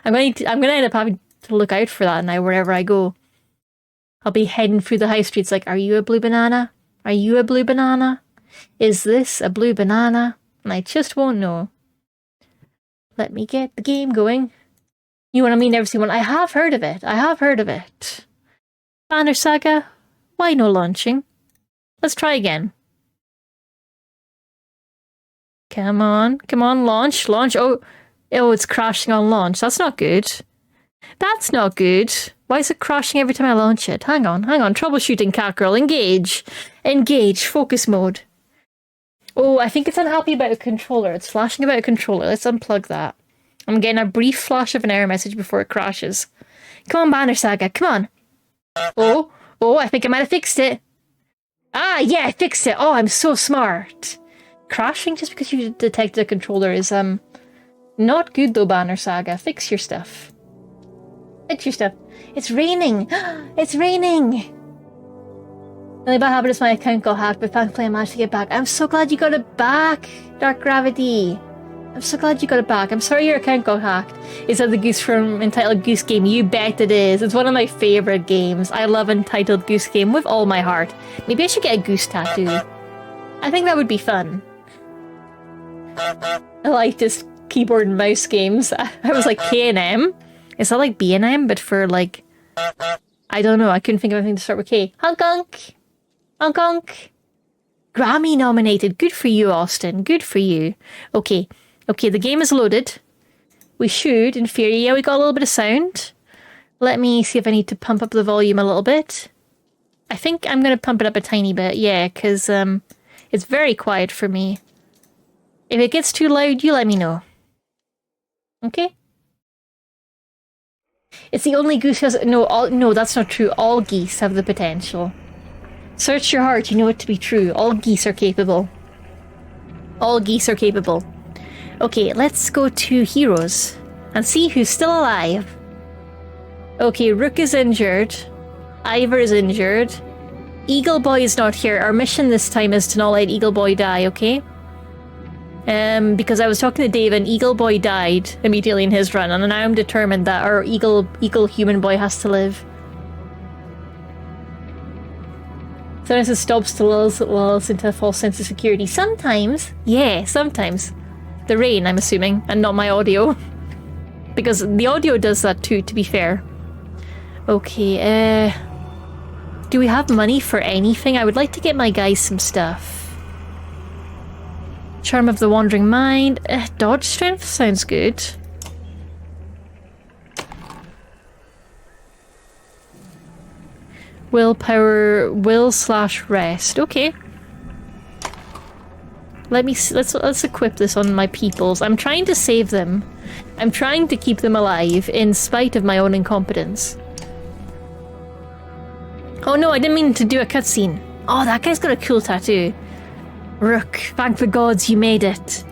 I'm gonna end up having to look out for that now wherever I go. I'll be heading through the high streets like, are you a blue banana? Are you a blue banana? Is this a blue banana? And I just won't know. Let me get the game going. You want to meet never see one? I have heard of it. I have heard of it. Banner Saga? Why no launching? Let's try again. Come on, launch. Oh, it's crashing on launch. That's not good. That's not good. Why is it crashing every time I launch it? Hang on. Troubleshooting, cat girl. Engage. Focus mode. Oh, I think it's unhappy about a controller. It's flashing about a controller. Let's unplug that. I'm getting a brief flash of an error message before it crashes. Come on, Banner Saga. Come on. Oh, I think I might have fixed it. Ah, yeah, I fixed it. Oh, I'm so smart. Crashing just because you detected a controller is, not good though, Banner Saga. Fix your stuff. It's raining. It's raining. The only bad habit is my account got hacked, but thankfully I managed to get back. I'm so glad you got it back, Dark Gravity. I'm so glad you got it back. I'm sorry your account got hacked. Is that the Goose from Entitled Goose Game? You bet it is. It's one of my favourite games. I love Entitled Goose Game with all my heart. Maybe I should get a goose tattoo. I think that would be fun. I like just keyboard and mouse games. I was like K&M. Is that like B&M, but for like... I don't know. I couldn't think of anything to start with K. Honk honk. Honk honk. Grammy nominated. Good for you, Austin. Good for you. Okay, the game is loaded. We should, in theory, yeah, we got a little bit of sound. Let me see if I need to pump up the volume a little bit. I think I'm going to pump it up a tiny bit, yeah, because it's very quiet for me. If it gets too loud, you let me know. Okay? It's the only goose who has... No, that's not true. All geese have the potential. Search your heart, you know it to be true. All geese are capable. All geese are capable. Okay, let's go to heroes and see who's still alive. Okay, Rook is injured. Ivor is injured. Eagle Boy is not here. Our mission this time is to not let Eagle Boy die, okay? Because I was talking to Dave and Eagle Boy died immediately in his run, and now I'm determined that our Eagle Human Boy has to live. Sometimes it stops to lull us into a false sense of security. Sometimes. Yeah, sometimes. The rain, I'm assuming, and not my audio. Because the audio does that too, to be fair. Okay, do we have money for anything? I would like to get my guys some stuff. Charm of the Wandering Mind. Dodge Strength sounds good. Willpower, will/rest. Okay. Let's equip this on my peoples. I'm trying to save them. I'm trying to keep them alive in spite of my own incompetence. Oh no, I didn't mean to do a cutscene. Oh, that guy's got a cool tattoo. Rook, thank the gods you made it.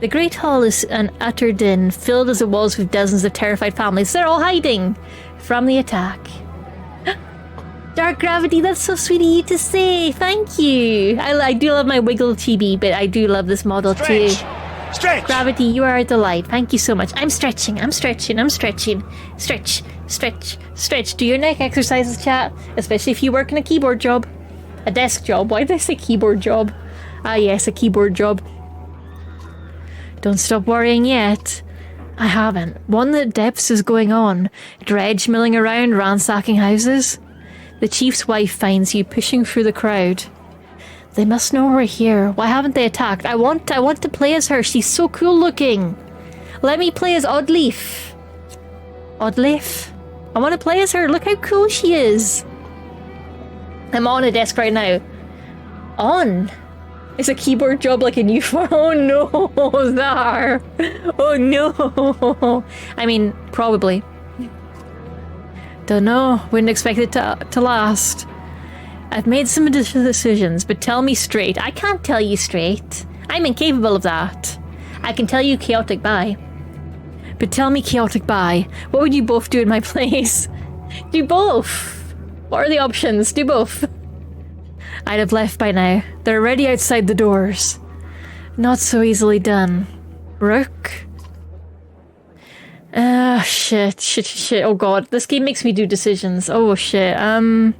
The Great Hall is an utter din, filled as it was with dozens of terrified families. They're all hiding from the attack. Dark Gravity, that's so sweet of you to say. Thank you. I do love my Wiggle chibi, but I do love this model too. Stretch! Gravity, you are a delight. Thank you so much. I'm stretching. Stretch. Do your neck exercises, chat. Especially if you work in a keyboard job. A desk job. Why did I say keyboard job? Ah yes, a keyboard job. Don't stop worrying yet. I haven't. One that depths is going on. Dredge milling around, ransacking houses. The chief's wife finds you pushing through the crowd. They must know we're here. Why haven't they attacked? I want to play as her. She's so cool looking. Let me play as Oddleaf. Oddleaf? I want to play as her. Look how cool she is. I'm on a desk right now. On? Is a keyboard job like a new phone? Oh no, Zar. Oh no. I mean, probably. Don't know. Wouldn't expect it to last. I've made some decisions, but tell me straight. I can't tell you straight. I'm incapable of that. I can tell you chaotic bye. But tell me chaotic bye. What would you both do in my place? Do both. What are the options? Do both. I'd have left by now. They're already outside the doors. Not so easily done. Rook? Shit. Oh god, this game makes me do decisions. Oh shit, I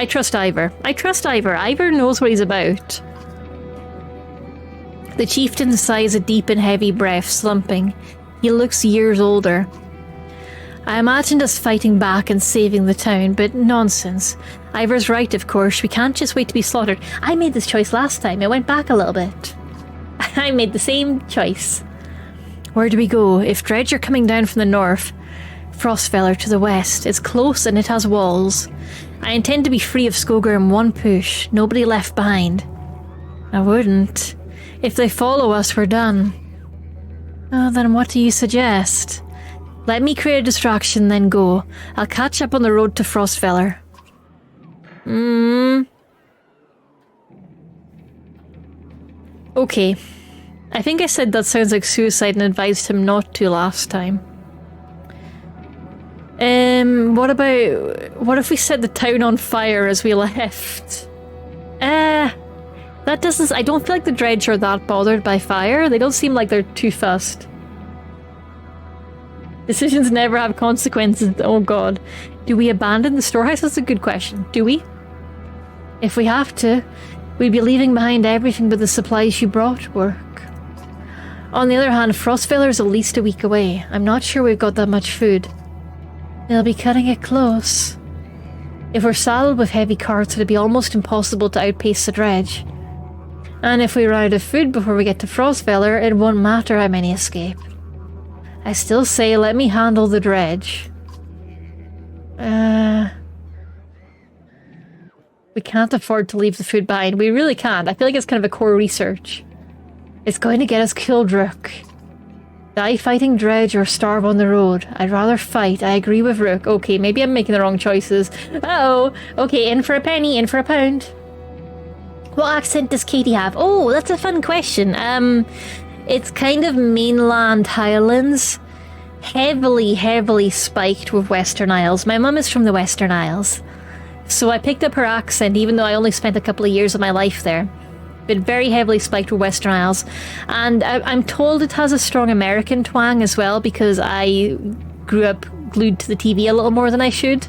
trust Ivor. Ivor knows what he's about. The chieftain sighs a deep and heavy breath, slumping. He looks years older. I imagined us fighting back and saving the town, but nonsense. Ivor's right, of course. We can't just wait to be slaughtered. I made this choice last time. I went back a little bit. I made the same choice. Where do we go? If dredge are coming down from the north, Frostfeller to the west. It's close and it has walls. I intend to be free of Skogar in one push. Nobody left behind. I wouldn't. If they follow us, we're done. Oh, then what do you suggest? Let me create a distraction, then go. I'll catch up on the road to Frostfeller. Okay. I think I said that sounds like suicide and advised him not to last time. What if we set the town on fire as we left? That doesn't... I don't feel like the dredge are that bothered by fire. They don't seem like they're too fussed. Decisions never have consequences. Oh god. Do we abandon the storehouse? That's a good question. Do we? If we have to, we'd be leaving behind everything but the supplies you brought to work. On the other hand, Frostfeller is at least a week away. I'm not sure we've got that much food. They'll be cutting it close. If we're saddled with heavy carts, it'd be almost impossible to outpace the dredge. And if we run out of food before we get to Frostfeller, it won't matter how many escape. I still say let me handle the dredge. We can't afford to leave the food behind. We really can't. I feel like it's kind of a core research. It's going to get us killed, Rook. Die fighting dredge or starve on the road. I'd rather fight. I agree with Rook. Okay, maybe I'm making the wrong choices. Uh-oh. Okay, in for a penny, in for a pound. What accent does Katie have? Oh, that's a fun question. It's kind of mainland Highlands. Heavily spiked with Western Isles. My mum is from the Western Isles. So I picked up her accent even though I only spent a couple of years of my life there. But very heavily spiked with Western Isles. And I'm told it has a strong American twang as well because I grew up glued to the TV a little more than I should.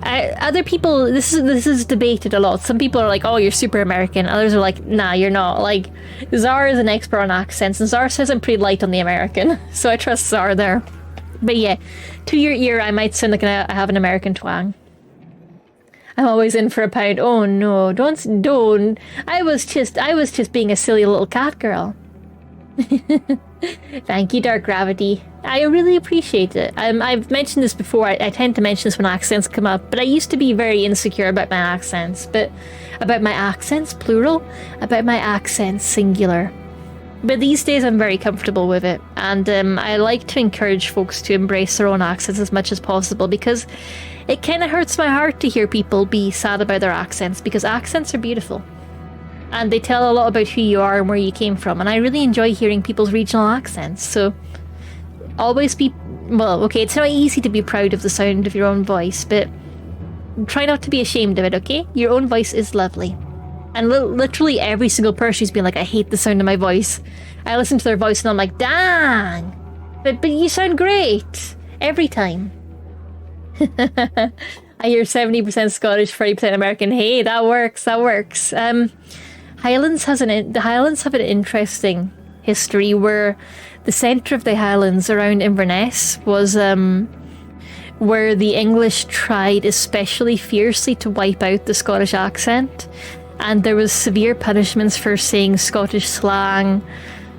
Other people, this is debated a lot. Some people are like, oh, you're super American. Others are like, nah, you're not. Like, Zara is an expert on accents, and Zara says I'm pretty light on the American. So I trust Zara there. But yeah, to your ear, I might sound like I have an American twang. I'm always in for a pound. Oh no, don't. I was just being a silly little cat girl. Thank you, Dark Gravity. I really appreciate it. I've mentioned this before. I tend to mention this when accents come up, but I used to be very insecure about my accents. But about my accents, plural, about my accents, singular. But these days I'm very comfortable with it, and I like to encourage folks to embrace their own accents as much as possible because it kind of hurts my heart to hear people be sad about their accents because accents are beautiful. And they tell a lot about who you are and where you came from. And I really enjoy hearing people's regional accents. So always be... Well, okay, it's not easy to be proud of the sound of your own voice, but try not to be ashamed of it, okay? Your own voice is lovely. And literally every single person who's been like, I hate the sound of my voice. I listen to their voice and I'm like, dang! But you sound great! Every time. I hear 70% Scottish, 30% American. Hey, that works. Highlands the Highlands have an interesting history where the centre of the Highlands around Inverness was where the English tried especially fiercely to wipe out the Scottish accent, and there was severe punishments for saying Scottish slang,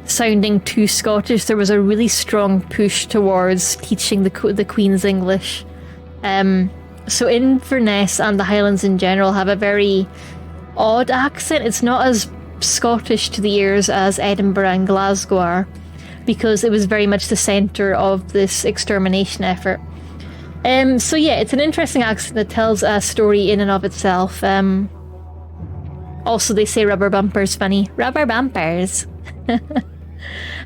sounding too Scottish. There was a really strong push towards teaching the Queen's English. So Inverness and the Highlands in general have a very odd accent. It's not as Scottish to the ears as Edinburgh and Glasgow are, because it was very much the centre of this extermination effort. So yeah, it's an interesting accent that tells a story in and of itself. Also, they say rubber bumpers funny. Rubber bumpers.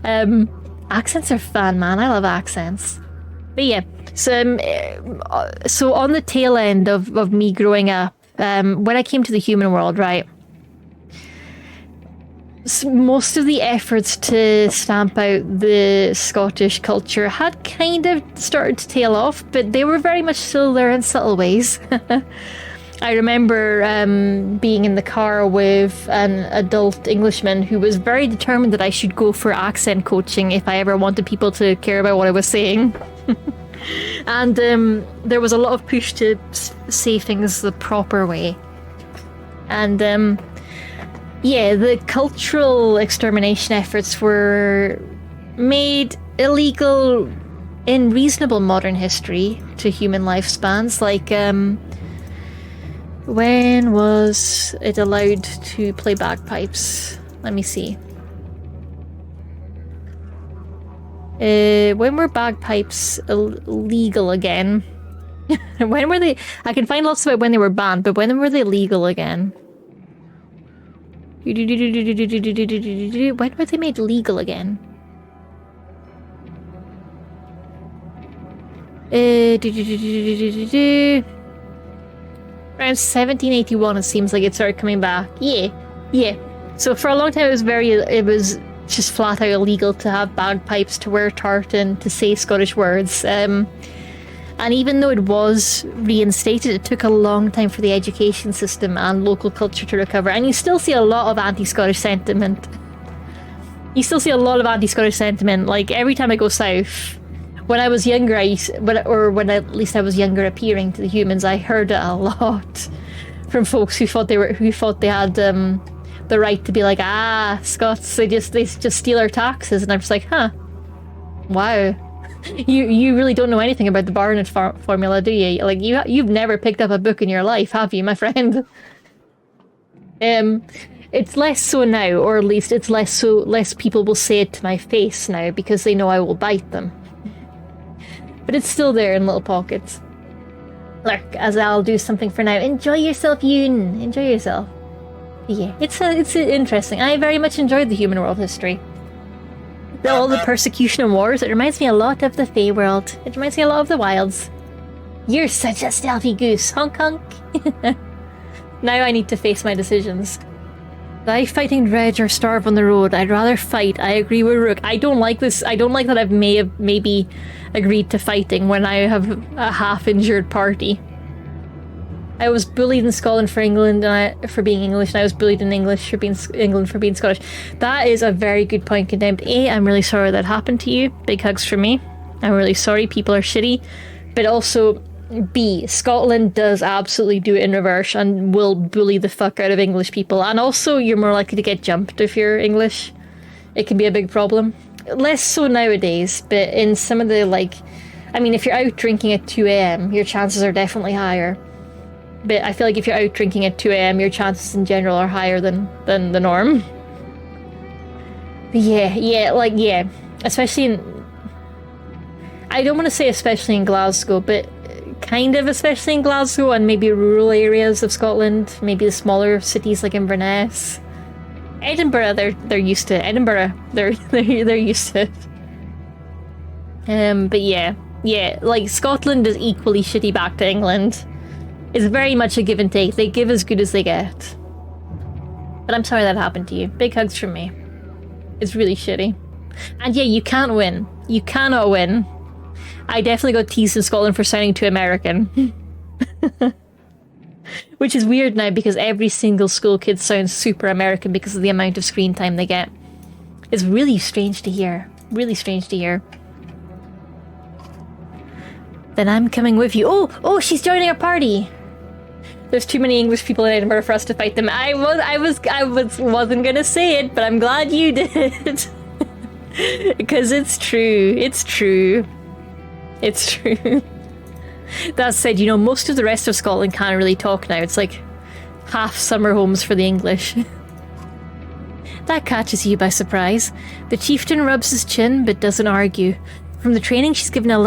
Accents are fun, man. I love accents. But yeah, so on the tail end of me growing up, when I came to the human world, right, most of the efforts to stamp out the Scottish culture had kind of started to tail off, but they were very much still there in subtle ways. I remember being in the car with an adult Englishman who was very determined that I should go for accent coaching if I ever wanted people to care about what I was saying. And there was a lot of push to say things the proper way. And yeah, the cultural extermination efforts were made illegal in reasonable modern history to human lifespans. Like, when was it allowed to play bagpipes? Let me see. When were bagpipes legal again? When were they? I can find lots about when they were banned, but when were they legal again? When were they made legal again? Around 1781, it seems like it started coming back. Yeah. So for a long time, it was just flat out illegal to have bagpipes, to wear tartan, to say Scottish words. And even though it was reinstated, it took a long time for the education system and local culture to recover. And you still see a lot of anti-Scottish sentiment. Like, every time I go south, when I was younger, when at least I was younger appearing to the humans, I heard it a lot from folks who thought they had the right to be like, Scots, they just steal our taxes. And I'm just like, huh, wow. You really don't know anything about the Barnett formula, do you? Like, you've never picked up a book in your life, have you, my friend? It's less so now, or at least it's less people will say it to my face now because they know I will bite them. But it's still there in little pockets. Look, as I'll do something for now. Enjoy yourself, Yoon. Enjoy yourself. Yeah, it's interesting. I very much enjoyed the human world history. All the persecution and wars, it reminds me a lot of the Fey world. It reminds me a lot of the wilds. You're such a stealthy goose, honk honk. Now I need to face my decisions. Die fighting dredge or starve on the road. I'd rather fight. I agree with Rook. I don't like this. I don't like that I've maybe agreed to fighting when I have a half-injured party. I was bullied in Scotland for England for being English, and I was bullied in England for being Scottish. That is a very good point, Condemned. A, I'm really sorry that happened to you. Big hugs from me. I'm really sorry. People are shitty. But also, B, Scotland does absolutely do it in reverse and will bully the fuck out of English people. And also, you're more likely to get jumped if you're English. It can be a big problem. Less so nowadays, but in some of the, like... I mean, if you're out drinking at 2 a.m, your chances are definitely higher. But I feel like if you're out drinking at 2 a.m, your chances in general are higher than the norm. But yeah. Especially in... I don't want to say especially in Glasgow, but kind of especially in Glasgow and maybe rural areas of Scotland. Maybe the smaller cities like Inverness. Edinburgh, they're used to it. Edinburgh, they're used to it. But yeah, like Scotland is equally shitty back to England. It's very much a give and take. They give as good as they get. But I'm sorry that happened to you. Big hugs from me. It's really shitty. And yeah, you can't win. You cannot win. I definitely got teased in Scotland for sounding too American. Which is weird now because every single school kid sounds super American because of the amount of screen time they get. It's really strange to hear. Really strange to hear. Then I'm coming with you. Oh, she's joining our party. There's too many English people in Edinburgh for us to fight them. I wasn't gonna say it, but I'm glad you did. Because it's true. It's true. It's true. That said, most of the rest of Scotland can't really talk now. It's like half summer homes for the English. That catches you by surprise. The chieftain rubs his chin, but doesn't argue. From the training she's given a